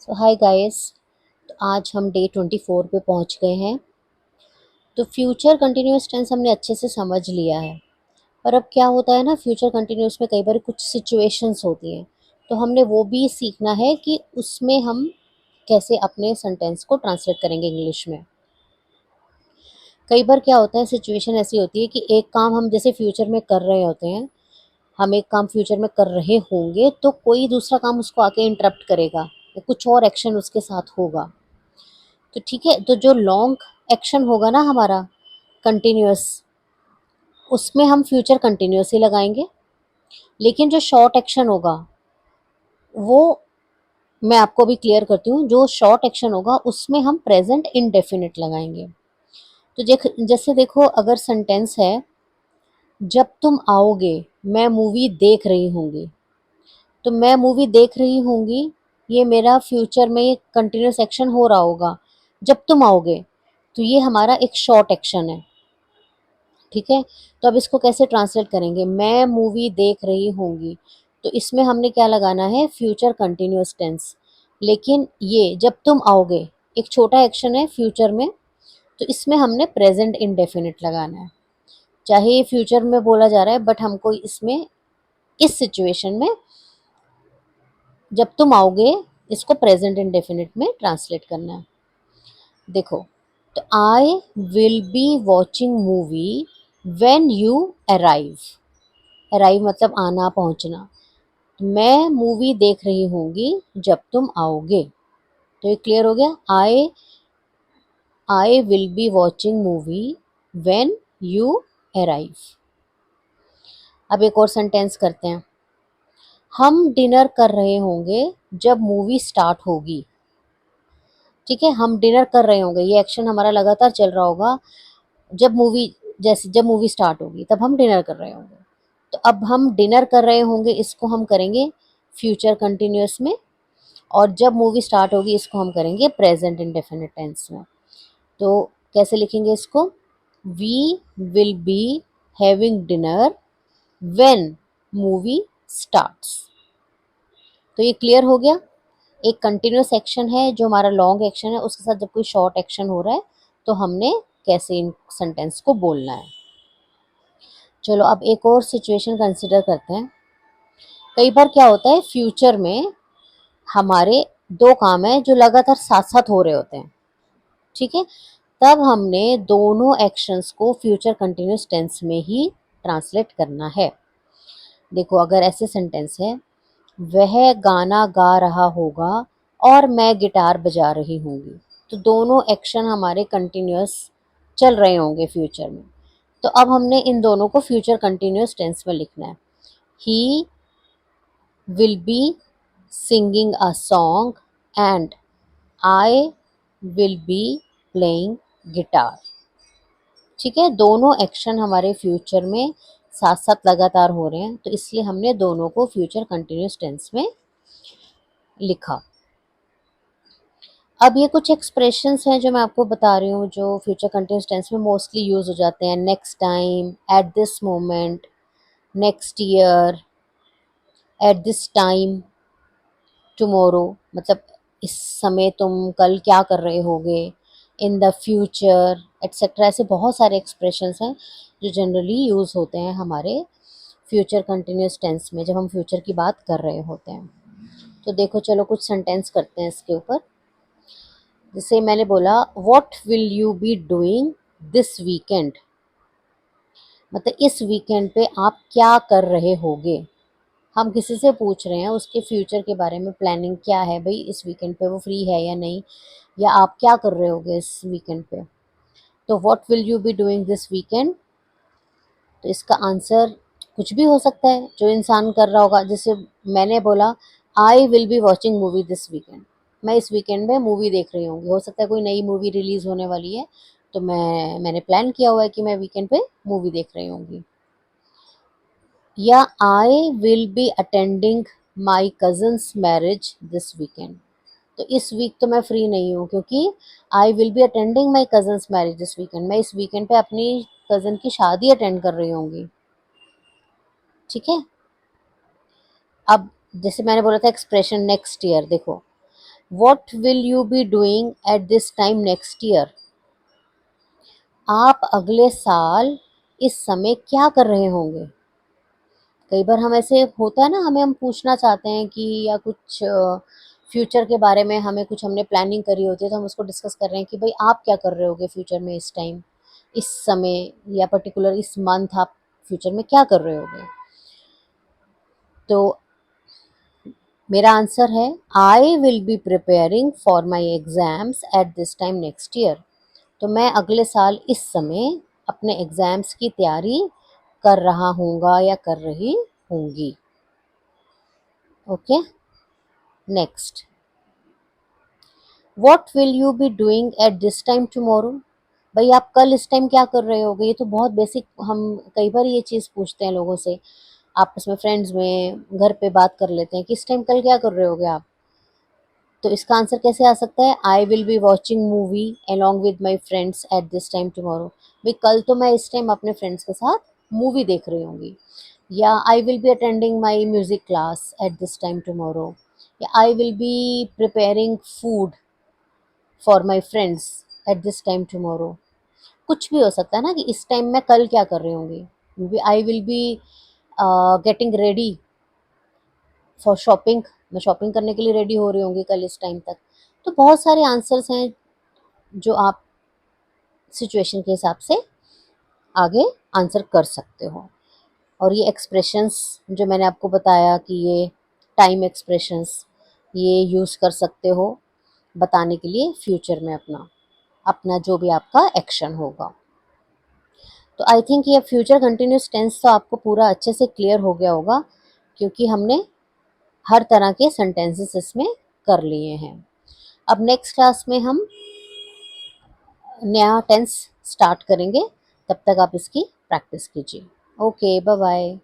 सो hi guys. तो आज हम डे 24 पे पहुंच गए हैं। तो फ्यूचर कंटिन्यूअस टेंस हमने अच्छे से समझ लिया है। पर अब क्या होता है ना, फ्यूचर कंटिन्यूअस में कई बार कुछ सिचुएशंस होती हैं। तो हमने वो भी सीखना है कि उसमें हम कैसे अपने सेंटेंस को ट्रांसलेट करेंगे इंग्लिश में। कई बार क्या होता है, सिचुएशन ऐसी होती है कि एक काम हम जैसे फ्यूचर में कर रहे होते हैं, हम एक काम फ्यूचर में कर रहे होंगे तो कोई दूसरा काम उसको आके इंटरप्ट करेगा या कुछ और एक्शन उसके साथ होगा। तो ठीक है, तो जो लॉन्ग एक्शन होगा ना हमारा कंटिन्यूअस, उसमें हम फ्यूचर कंटिन्यूअस ही लगाएंगे। लेकिन जो शॉर्ट एक्शन होगा वो मैं आपको भी क्लियर करती हूँ। जो शॉर्ट एक्शन होगा उसमें हम प्रेजेंट इंडेफिनिट लगाएंगे। तो जैसे देखो, अगर सेंटेंस है जब तुम आओगे मैं मूवी देख रही होंगी, तो मैं मूवी देख रही होंगी, ये मेरा फ्यूचर में ये कंटिन्यूअस एक्शन हो रहा होगा जब तुम आओगे। तो ये हमारा एक शॉर्ट एक्शन है। ठीक है, तो अब इसको कैसे ट्रांसलेट करेंगे, मैं मूवी देख रही होंगी। तो इसमें हमने क्या लगाना है, फ्यूचर कंटिन्यूअस टेंस। लेकिन ये जब तुम आओगे एक छोटा एक्शन है फ्यूचर में, तो इसमें हमने प्रेजेंट इंडेफिनिट लगाना है। चाहे ये फ्यूचर में बोला जा रहा है बट हमको इसमें इस सिचुएशन में जब तुम आओगे इसको प्रेजेंट इंडेफिनिट में ट्रांसलेट करना है। देखो, तो आई will be watching movie when you arrive. Arrive मतलब आना, पहुंचना। मैं मूवी देख रही होंगी जब तुम आओगे। तो ये क्लियर हो गया। आई will be watching movie when you arrive. अब एक और सेंटेंस करते हैं। हम डिनर कर रहे होंगे जब मूवी स्टार्ट होगी। ठीक है, हम डिनर कर रहे होंगे, ये एक्शन हमारा लगातार चल रहा होगा। जब मूवी स्टार्ट होगी तब हम डिनर कर रहे होंगे। तो अब हम डिनर कर रहे होंगे इसको हम करेंगे फ्यूचर कंटिन्यूअस में, और जब मूवी स्टार्ट होगी इसको हम करेंगे प्रेजेंट इंडेफिनिट टेंस में। तो कैसे लिखेंगे इसको, we will be having dinner when movie starts. तो ये क्लियर हो गया। एक कंटिन्यूअस एक्शन है जो हमारा लॉन्ग एक्शन है, उसके साथ जब कोई शॉर्ट एक्शन हो रहा है तो हमने कैसे इन सेंटेंस को बोलना है। चलो अब एक और सिचुएशन कंसिडर करते हैं। कई बार क्या होता है, फ्यूचर में हमारे दो काम है जो लगातार साथ साथ हो रहे होते हैं। ठीक है, तब हमने दोनों एक्शंस को फ्यूचर कंटिन्यूअस टेंस में ही ट्रांसलेट करना है। देखो, अगर ऐसे सेंटेंस है, वह गाना गा रहा होगा और मैं गिटार बजा रही होंगी। तो दोनों एक्शन हमारे कंटिन्यूअस चल रहे होंगे फ्यूचर में। तो अब हमने इन दोनों को फ्यूचर कंटिन्यूअस टेंस में लिखना है। He will be singing a song and I will be playing guitar. ठीक है, दोनों एक्शन हमारे फ्यूचर में साथ साथ लगातार हो रहे हैं, तो इसलिए हमने दोनों को फ्यूचर कंटिन्यूअस टेंस में लिखा। अब ये कुछ एक्सप्रेशंस हैं जो मैं आपको बता रही हूँ जो फ्यूचर कंटिन्यूअस टेंस में मोस्टली यूज हो जाते हैं। Next time, at this moment, next year, eight this time, tomorrow मतलब इस समय तुम कल क्या कर रहे होगे, इन द फ्यूचर एट्सेट्रा। ऐसे बहुत सारे एक्सप्रेशंस हैं जो जनरली यूज होते हैं हमारे फ्यूचर कंटिन्यूअस टेंस में जब हम फ्यूचर की बात कर रहे होते हैं। तो देखो, चलो कुछ सेंटेंस करते हैं इसके ऊपर। जैसे मैंने बोला, what will you be doing this weekend, मतलब इस वीकेंड पे आप क्या कर रहे होगे। हम किसी से पूछ रहे हैं उसके फ्यूचर के बारे में, प्लानिंग क्या है भाई, इस वीकेंड पे वो फ्री है या नहीं, या आप क्या कर रहे होगे इस वीकेंड पे। तो what will you be doing this weekend, तो इसका आंसर कुछ भी हो सकता है जो इंसान कर रहा होगा। जैसे मैंने बोला, आई will be watching movie this weekend, मैं इस वीकेंड में मूवी देख रही होंगी। हो सकता है कोई नई मूवी रिलीज होने वाली है, तो मैंने प्लान किया हुआ है कि मैं वीकेंड पे मूवी देख रही होंगी। या I will be attending my cousins marriage this weekend, तो इस वीक तो मैं फ्री नहीं हूँ क्योंकि आई will be attending my cousins marriage this weekend, मैं इस वीकेंड पे अपनी कज़न की शादी अटेंड कर रही होंगी। ठीक है, अब जैसे मैंने बोला था एक्सप्रेशन नेक्स्ट ईयर, देखो what will you be doing at this time next year? आप अगले साल इस समय क्या कर रहे होंगे? कई बार हम ऐसे होता है ना, हमें हम पूछना चाहते हैं कि या कुछ फ्यूचर के बारे में हमें कुछ हमने प्लानिंग करी होती है, तो हम उसको डिस्कस कर रहे हैं कि भाई आप क्या कर रहे होगे फ्यूचर में इस टाइम, इस समय, या पर्टिकुलर इस मंथ आप फ्यूचर में क्या कर रहे होगे? तो मेरा आंसर है आई will be preparing for my exams eight this time next year. तो मैं अगले साल इस समय अपने एग्जाम्स की तैयारी कर रहा हूँगा या कर रही होंगी। Okay, next, what will you be doing at this time tomorrow? भाई आप कल इस टाइम क्या कर रहे होगे? ये तो बहुत बेसिक, हम कई बार ये चीज़ पूछते हैं लोगों से, आपस में फ्रेंड्स में घर पे बात कर लेते हैं कि इस टाइम कल क्या कर रहे होगे आप? तो इसका आंसर कैसे आ सकता है? आई will be watching movie along with my friends at this time tomorrow. भाई कल तो मैं इस टाइम अपने फ्रेंड्स के साथ मूवी देख रही होंगी। या I will be attending my music class at this time tomorrow. या I will be preparing food for my friends at this time tomorrow. कुछ भी हो सकता है ना कि इस टाइम मैं कल क्या कर रही होंगी। Maybe I will be getting ready for shopping, मैं शॉपिंग करने के लिए रेडी हो रही होंगी कल इस टाइम तक। तो बहुत सारे आंसर्स हैं जो आप सिचुएशन के हिसाब से आगे आंसर कर सकते हो। और ये एक्सप्रेशंस जो मैंने आपको बताया कि ये टाइम एक्सप्रेशंस, ये यूज़ कर सकते हो बताने के लिए फ्यूचर में अपना अपना जो भी आपका एक्शन होगा। तो आई थिंक ये फ्यूचर कंटिन्यूस टेंस तो आपको पूरा अच्छे से क्लियर हो गया होगा, क्योंकि हमने हर तरह के सेंटेंसेस इसमें कर लिए हैं। अब नेक्स्ट क्लास में हम नया टेंस स्टार्ट करेंगे, तब तक आप इसकी प्रैक्टिस कीजिए। Okay, bye bye.